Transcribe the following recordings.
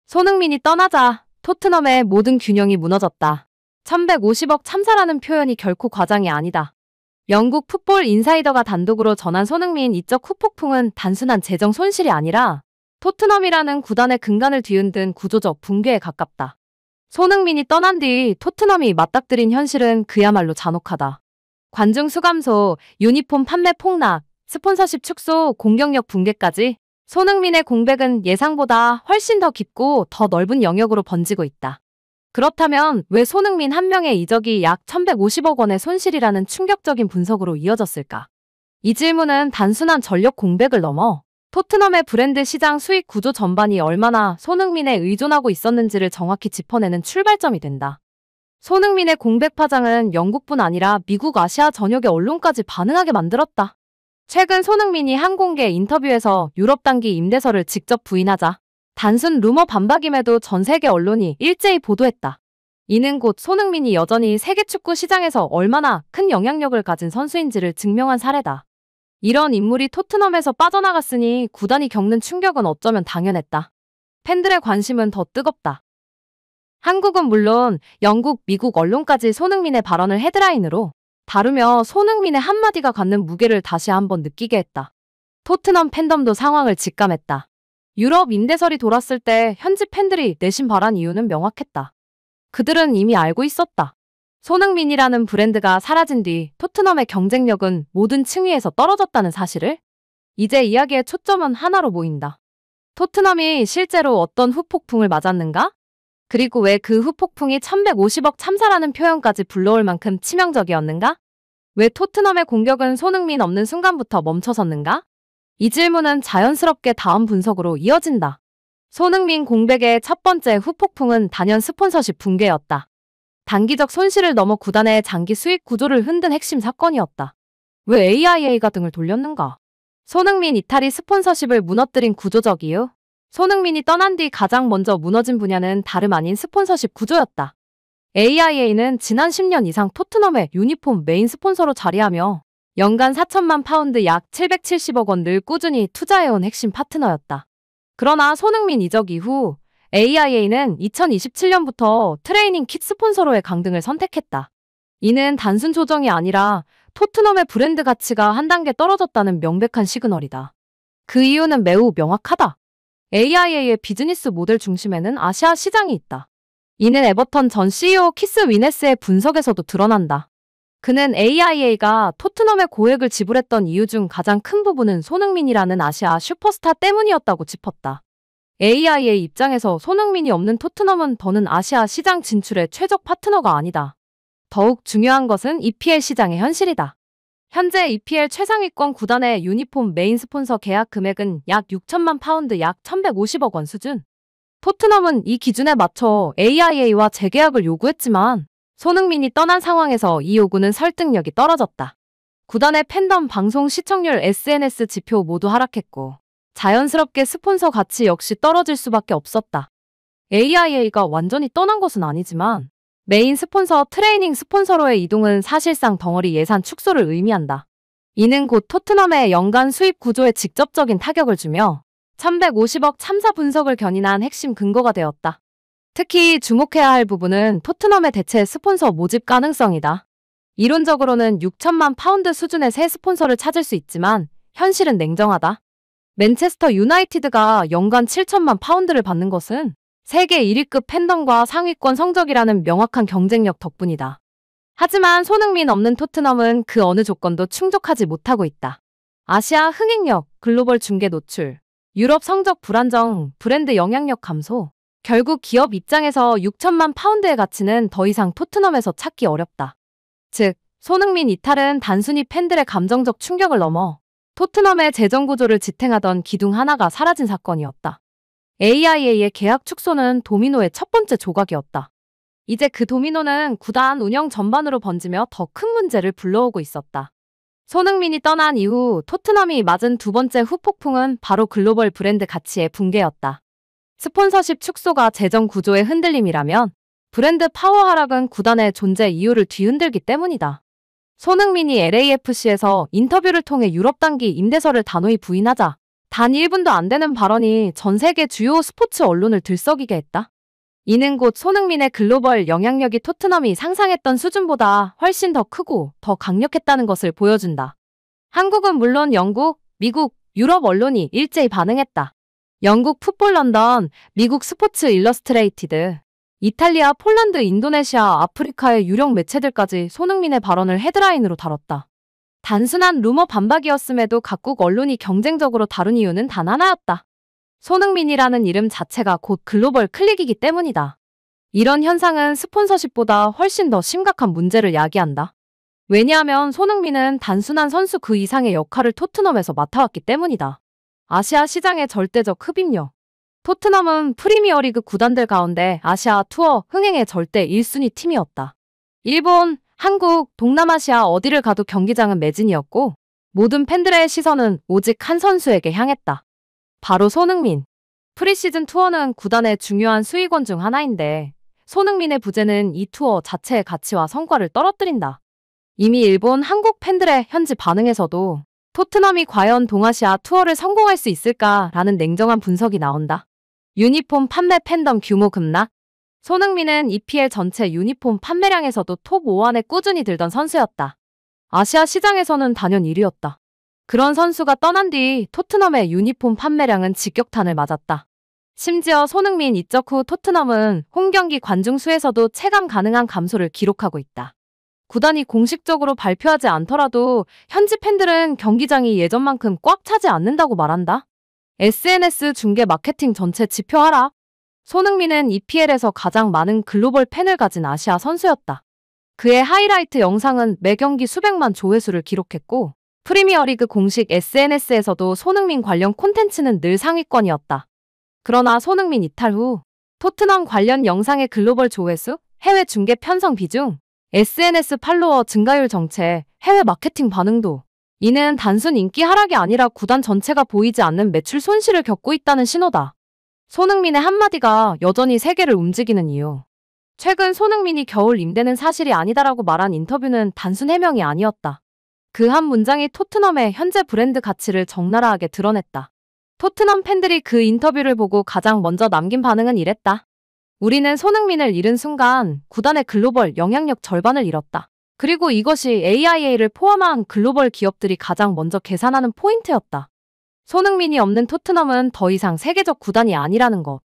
손흥민이 떠나자 토트넘의 모든 균형이 무너졌다. 1150억 참사라는 표현이 결코 과장이 아니다. 영국 풋볼 인사이더가 단독으로 전한 손흥민 이적 후폭풍은 단순한 재정 손실이 아니라 토트넘이라는 구단의 근간을 뒤흔든 구조적 붕괴에 가깝다. 손흥민이 떠난 뒤 토트넘이 맞닥뜨린 현실은 그야말로 잔혹하다. 관중 수 감소, 유니폼 판매 폭락, 스폰서십 축소, 공격력 붕괴까지 손흥민의 공백은 예상보다 훨씬 더 깊고 더 넓은 영역으로 번지고 있다. 그렇다면 왜 손흥민 한 명의 이적이 약 1150억 원의 손실이라는 충격적인 분석으로 이어졌을까? 이 질문은 단순한 전력 공백을 넘어 토트넘의 브랜드 시장 수익 구조 전반이 얼마나 손흥민에 의존하고 있었는지를 정확히 짚어내는 출발점이 된다. 손흥민의 공백 파장은 영국뿐 아니라 미국, 아시아 전역의 언론까지 반응하게 만들었다. 최근 손흥민이 한 공개 인터뷰에서 유럽 단기 임대설을 직접 부인하자 단순 루머 반박임에도 전 세계 언론이 일제히 보도했다. 이는 곧 손흥민이 여전히 세계 축구 시장에서 얼마나 큰 영향력을 가진 선수인지를 증명한 사례다. 이런 인물이 토트넘에서 빠져나갔으니 구단이 겪는 충격은 어쩌면 당연했다. 팬들의 관심은 더 뜨겁다. 한국은 물론 영국, 미국 언론까지 손흥민의 발언을 헤드라인으로 다루며 손흥민의 한마디가 갖는 무게를 다시 한번 느끼게 했다. 토트넘 팬덤도 상황을 직감했다. 유럽 임대설이 돌았을 때 현지 팬들이 내심 바란 이유는 명확했다. 그들은 이미 알고 있었다. 손흥민이라는 브랜드가 사라진 뒤 토트넘의 경쟁력은 모든 층위에서 떨어졌다는 사실을. 이제 이야기의 초점은 하나로 모인다. 토트넘이 실제로 어떤 후폭풍을 맞았는가? 그리고 왜 그 후폭풍이 1150억 참사라는 표현까지 불러올 만큼 치명적이었는가? 왜 토트넘의 공격은 손흥민 없는 순간부터 멈춰섰는가? 이 질문은 자연스럽게 다음 분석으로 이어진다. 손흥민 공백의 첫 번째 후폭풍은 단연 스폰서십 붕괴였다. 단기적 손실을 넘어 구단의 장기 수익 구조를 흔든 핵심 사건이었다. 왜 AIA가 등을 돌렸는가? 손흥민 이탈이 스폰서십을 무너뜨린 구조적 이유? 손흥민이 떠난 뒤 가장 먼저 무너진 분야는 다름 아닌 스폰서십 구조였다. AIA는 지난 10년 이상 토트넘의 유니폼 메인 스폰서로 자리하며 연간 4천만 파운드 약 770억 원을 꾸준히 투자해온 핵심 파트너였다. 그러나 손흥민 이적 이후 AIA는 2027년부터 트레이닝 킷 스폰서로의 강등을 선택했다. 이는 단순 조정이 아니라 토트넘의 브랜드 가치가 한 단계 떨어졌다는 명백한 시그널이다. 그 이유는 매우 명확하다. AIA의 비즈니스 모델 중심에는 아시아 시장이 있다. 이는 에버턴 전 CEO 키스 위네스의 분석에서도 드러난다. 그는 AIA가 토트넘에 고액을 지불했던 이유 중 가장 큰 부분은 손흥민이라는 아시아 슈퍼스타 때문이었다고 짚었다. AIA 입장에서 손흥민이 없는 토트넘은 더는 아시아 시장 진출의 최적 파트너가 아니다. 더욱 중요한 것은 EPL 시장의 현실이다. 현재 EPL 최상위권 구단의 유니폼 메인 스폰서 계약 금액은 약 6천만 파운드 약 1150억 원 수준. 토트넘은 이 기준에 맞춰 AIA와 재계약을 요구했지만 손흥민이 떠난 상황에서 이 요구는 설득력이 떨어졌다. 구단의 팬덤, 방송 시청률, SNS 지표 모두 하락했고 자연스럽게 스폰서 가치 역시 떨어질 수밖에 없었다. AIA가 완전히 떠난 것은 아니지만 메인 스폰서, 트레이닝 스폰서로의 이동은 사실상 덩어리 예산 축소를 의미한다. 이는 곧 토트넘의 연간 수입 구조에 직접적인 타격을 주며 1150억 참사 분석을 견인한 핵심 근거가 되었다. 특히 주목해야 할 부분은 토트넘의 대체 스폰서 모집 가능성이다. 이론적으로는 6천만 파운드 수준의 새 스폰서를 찾을 수 있지만 현실은 냉정하다. 맨체스터 유나이티드가 연간 7천만 파운드를 받는 것은 세계 1위급 팬덤과 상위권 성적이라는 명확한 경쟁력 덕분이다. 하지만 손흥민 없는 토트넘은 그 어느 조건도 충족하지 못하고 있다. 아시아 흥행력, 글로벌 중계 노출, 유럽 성적 불안정, 브랜드 영향력 감소. 결국 기업 입장에서 6천만 파운드의 가치는 더 이상 토트넘에서 찾기 어렵다. 즉, 손흥민 이탈은 단순히 팬들의 감정적 충격을 넘어 토트넘의 재정 구조를 지탱하던 기둥 하나가 사라진 사건이었다. AIA의 계약 축소는 도미노의 첫 번째 조각이었다. 이제 그 도미노는 구단 운영 전반으로 번지며 더 큰 문제를 불러오고 있었다. 손흥민이 떠난 이후 토트넘이 맞은 두 번째 후폭풍은 바로 글로벌 브랜드 가치의 붕괴였다. 스폰서십 축소가 재정 구조의 흔들림이라면 브랜드 파워 하락은 구단의 존재 이유를 뒤흔들기 때문이다. 손흥민이 LAFC에서 인터뷰를 통해 유럽 단기 임대설을 단호히 부인하자 단 1분도 안 되는 발언이 전 세계 주요 스포츠 언론을 들썩이게 했다. 이는 곧 손흥민의 글로벌 영향력이 토트넘이 상상했던 수준보다 훨씬 더 크고 더 강력했다는 것을 보여준다. 한국은 물론 영국, 미국, 유럽 언론이 일제히 반응했다. 영국 풋볼 런던, 미국 스포츠 일러스트레이티드, 이탈리아, 폴란드, 인도네시아, 아프리카의 유력 매체들까지 손흥민의 발언을 헤드라인으로 다뤘다. 단순한 루머 반박이었음에도 각국 언론이 경쟁적으로 다룬 이유는 단 하나였다. 손흥민이라는 이름 자체가 곧 글로벌 클릭이기 때문이다. 이런 현상은 스폰서십보다 훨씬 더 심각한 문제를 야기한다. 왜냐하면 손흥민은 단순한 선수 그 이상의 역할을 토트넘에서 맡아왔기 때문이다. 아시아 시장의 절대적 흡입력. 토트넘은 프리미어리그 구단들 가운데 아시아 투어 흥행의 절대 1순위 팀이었다. 일본, 한국, 동남아시아 어디를 가도 경기장은 매진이었고 모든 팬들의 시선은 오직 한 선수에게 향했다. 바로 손흥민. 프리시즌 투어는 구단의 중요한 수익원 중 하나인데 손흥민의 부재는 이 투어 자체의 가치와 성과를 떨어뜨린다. 이미 일본, 한국 팬들의 현지 반응에서도 토트넘이 과연 동아시아 투어를 성공할 수 있을까라는 냉정한 분석이 나온다. 유니폼 판매 팬덤 규모 급락. 손흥민은 EPL 전체 유니폼 판매량에서도 톱 5 안에 꾸준히 들던 선수였다. 아시아 시장에서는 단연 1위였다. 그런 선수가 떠난 뒤 토트넘의 유니폼 판매량은 직격탄을 맞았다. 심지어 손흥민 이적 후 토트넘은 홈경기 관중 수에서도 체감 가능한 감소를 기록하고 있다. 구단이 공식적으로 발표하지 않더라도 현지 팬들은 경기장이 예전만큼 꽉 차지 않는다고 말한다. SNS 중계 마케팅 전체 지표 하락. 손흥민은 EPL에서 가장 많은 글로벌 팬을 가진 아시아 선수였다. 그의 하이라이트 영상은 매 경기 수백만 조회수를 기록했고 프리미어리그 공식 SNS에서도 손흥민 관련 콘텐츠는 늘 상위권이었다. 그러나 손흥민 이탈 후 토트넘 관련 영상의 글로벌 조회수, 해외 중계 편성 비중, SNS 팔로워 증가율 정체, 해외 마케팅 반응도 이는 단순 인기 하락이 아니라 구단 전체가 보이지 않는 매출 손실을 겪고 있다는 신호다. 손흥민의 한마디가 여전히 세계를 움직이는 이유. 최근 손흥민이 겨울 임대는 사실이 아니다라고 말한 인터뷰는 단순 해명이 아니었다. 그 한 문장이 토트넘의 현재 브랜드 가치를 적나라하게 드러냈다. 토트넘 팬들이 그 인터뷰를 보고 가장 먼저 남긴 반응은 이랬다. 우리는 손흥민을 잃은 순간 구단의 글로벌 영향력 절반을 잃었다. 그리고 이것이 AIA를 포함한 글로벌 기업들이 가장 먼저 계산하는 포인트였다. 손흥민이 없는 토트넘은 더 이상 세계적 구단이 아니라는 것.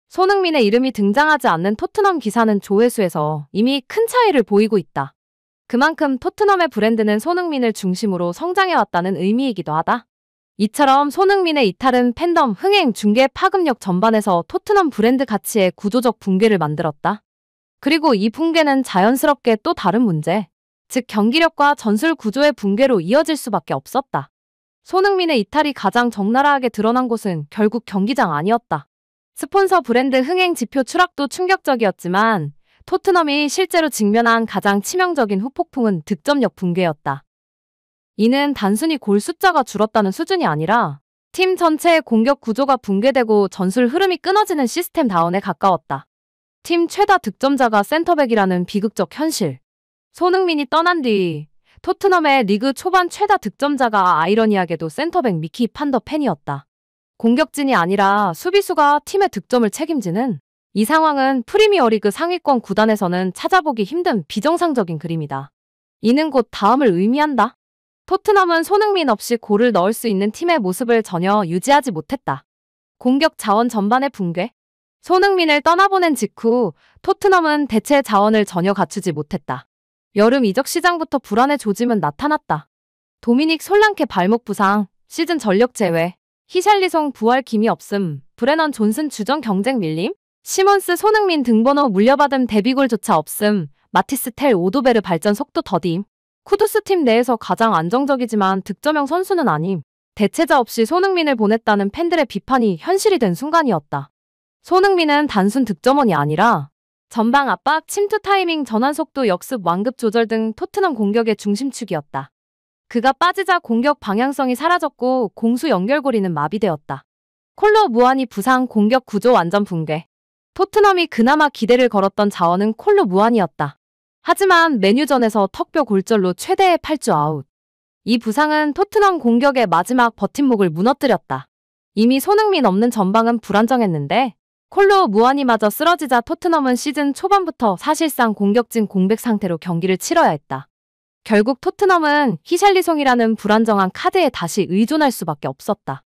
손흥민의 이름이 등장하지 않는 토트넘 기사는 조회수에서 이미 큰 차이를 보이고 있다. 그만큼 토트넘의 브랜드는 손흥민을 중심으로 성장해왔다는 의미이기도 하다. 이처럼 손흥민의 이탈은 팬덤, 흥행, 중계, 파급력 전반에서 토트넘 브랜드 가치의 구조적 붕괴를 만들었다. 그리고 이 붕괴는 자연스럽게 또 다른 문제, 즉 경기력과 전술 구조의 붕괴로 이어질 수밖에 없었다. 손흥민의 이탈이 가장 적나라하게 드러난 곳은 결국 경기장 아니었다. 스폰서 브랜드 흥행 지표 추락도 충격적이었지만 토트넘이 실제로 직면한 가장 치명적인 후폭풍은 득점력 붕괴였다. 이는 단순히 골 숫자가 줄었다는 수준이 아니라 팀 전체의 공격 구조가 붕괴되고 전술 흐름이 끊어지는 시스템 다운에 가까웠다. 팀 최다 득점자가 센터백이라는 비극적 현실. 손흥민이 떠난 뒤 토트넘의 리그 초반 최다 득점자가 아이러니하게도 센터백 미키 판더 펜이었다. 공격진이 아니라 수비수가 팀의 득점을 책임지는 이 상황은 프리미어리그 상위권 구단에서는 찾아보기 힘든 비정상적인 그림이다. 이는 곧 다음을 의미한다. 토트넘은 손흥민 없이 골을 넣을 수 있는 팀의 모습을 전혀 유지하지 못했다. 공격 자원 전반의 붕괴. 손흥민을 떠나보낸 직후 토트넘은 대체 자원을 전혀 갖추지 못했다. 여름 이적 시장부터 불안의 조짐은 나타났다. 도미닉 솔랑케 발목 부상, 시즌 전력 제외, 히샬리송 부활 기미 없음, 브레넌 존슨 주전 경쟁 밀림, 시몬스 손흥민 등번호 물려받음 데뷔골조차 없음, 마티스 텔 오도베르 발전 속도 더딤. 쿠두스 팀 내에서 가장 안정적이지만 득점형 선수는 아님. 대체자 없이 손흥민을 보냈다는 팬들의 비판이 현실이 된 순간이었다. 손흥민은 단순 득점원이 아니라 전방 압박, 침투 타이밍, 전환 속도, 역습, 완급 조절 등 토트넘 공격의 중심축이었다. 그가 빠지자 공격 방향성이 사라졌고 공수 연결고리는 마비되었다. 콜로 무안이 부상, 공격 구조 완전 붕괴. 토트넘이 그나마 기대를 걸었던 자원은 콜로 무안이었다. 하지만 메뉴전에서 턱뼈 골절로 최대의 8주 아웃. 이 부상은 토트넘 공격의 마지막 버팀목을 무너뜨렸다. 이미 손흥민 없는 전방은 불안정했는데 콜로 무아니마저 쓰러지자 토트넘은 시즌 초반부터 사실상 공격진 공백 상태로 경기를 치러야 했다. 결국 토트넘은 히샬리송이라는 불안정한 카드에 다시 의존할 수밖에 없었다.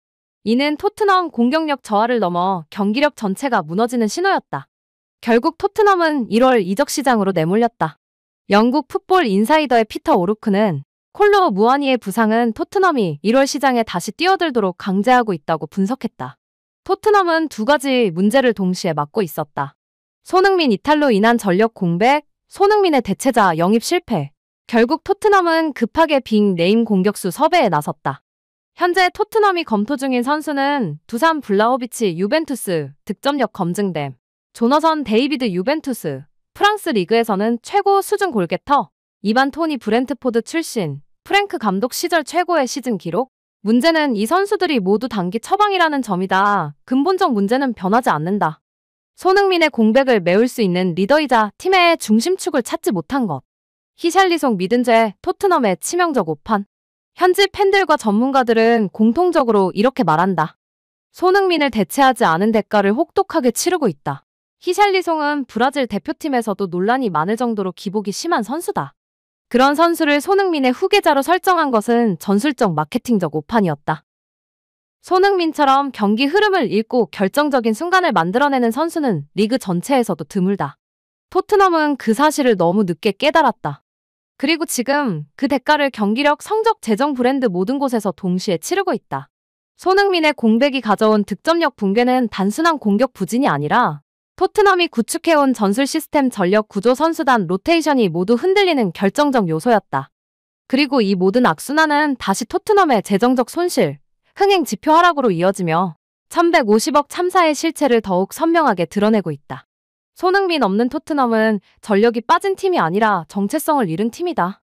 이는 토트넘 공격력 저하를 넘어 경기력 전체가 무너지는 신호였다. 결국 토트넘은 1월 이적 시장으로 내몰렸다. 영국 풋볼 인사이더의 피터 오루크는 콜로 무아니의 부상은 토트넘이 1월 시장에 다시 뛰어들도록 강제하고 있다고 분석했다. 토트넘은 두 가지 문제를 동시에 맡고 있었다. 손흥민 이탈로 인한 전력 공백, 손흥민의 대체자 영입 실패. 결국 토트넘은 급하게 빅네임 공격수 섭외에 나섰다. 현재 토트넘이 검토 중인 선수는 두산 블라호비치 유벤투스 득점력 검증됨. 조너선 데이비드 유벤투스. 프랑스 리그에서는 최고 수준 골게터. 이반 토니 브렌트포드 출신. 프랭크 감독 시절 최고의 시즌 기록. 문제는 이 선수들이 모두 단기 처방이라는 점이다. 근본적 문제는 변하지 않는다. 손흥민의 공백을 메울 수 있는 리더이자 팀의 중심축을 찾지 못한 것. 히샬리송 믿은 죄 토트넘의 치명적 오판. 현지 팬들과 전문가들은 공통적으로 이렇게 말한다. 손흥민을 대체하지 않은 대가를 혹독하게 치르고 있다. 히샬리송은 브라질 대표팀에서도 논란이 많을 정도로 기복이 심한 선수다. 그런 선수를 손흥민의 후계자로 설정한 것은 전술적 마케팅적 오판이었다. 손흥민처럼 경기 흐름을 읽고 결정적인 순간을 만들어내는 선수는 리그 전체에서도 드물다. 토트넘은 그 사실을 너무 늦게 깨달았다. 그리고 지금 그 대가를 경기력, 성적, 재정, 브랜드 모든 곳에서 동시에 치르고 있다. 손흥민의 공백이 가져온 득점력 붕괴는 단순한 공격 부진이 아니라 토트넘이 구축해온 전술 시스템, 전력 구조, 선수단, 로테이션이 모두 흔들리는 결정적 요소였다. 그리고 이 모든 악순환은 다시 토트넘의 재정적 손실, 흥행 지표 하락으로 이어지며 1150억 참사의 실체를 더욱 선명하게 드러내고 있다. 손흥민 없는 토트넘은 전력이 빠진 팀이 아니라 정체성을 잃은 팀이다.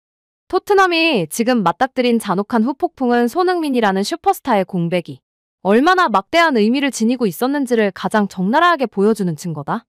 토트넘이 지금 맞닥뜨린 잔혹한 후폭풍은 손흥민이라는 슈퍼스타의 공백이 얼마나 막대한 의미를 지니고 있었는지를 가장 적나라하게 보여주는 증거다.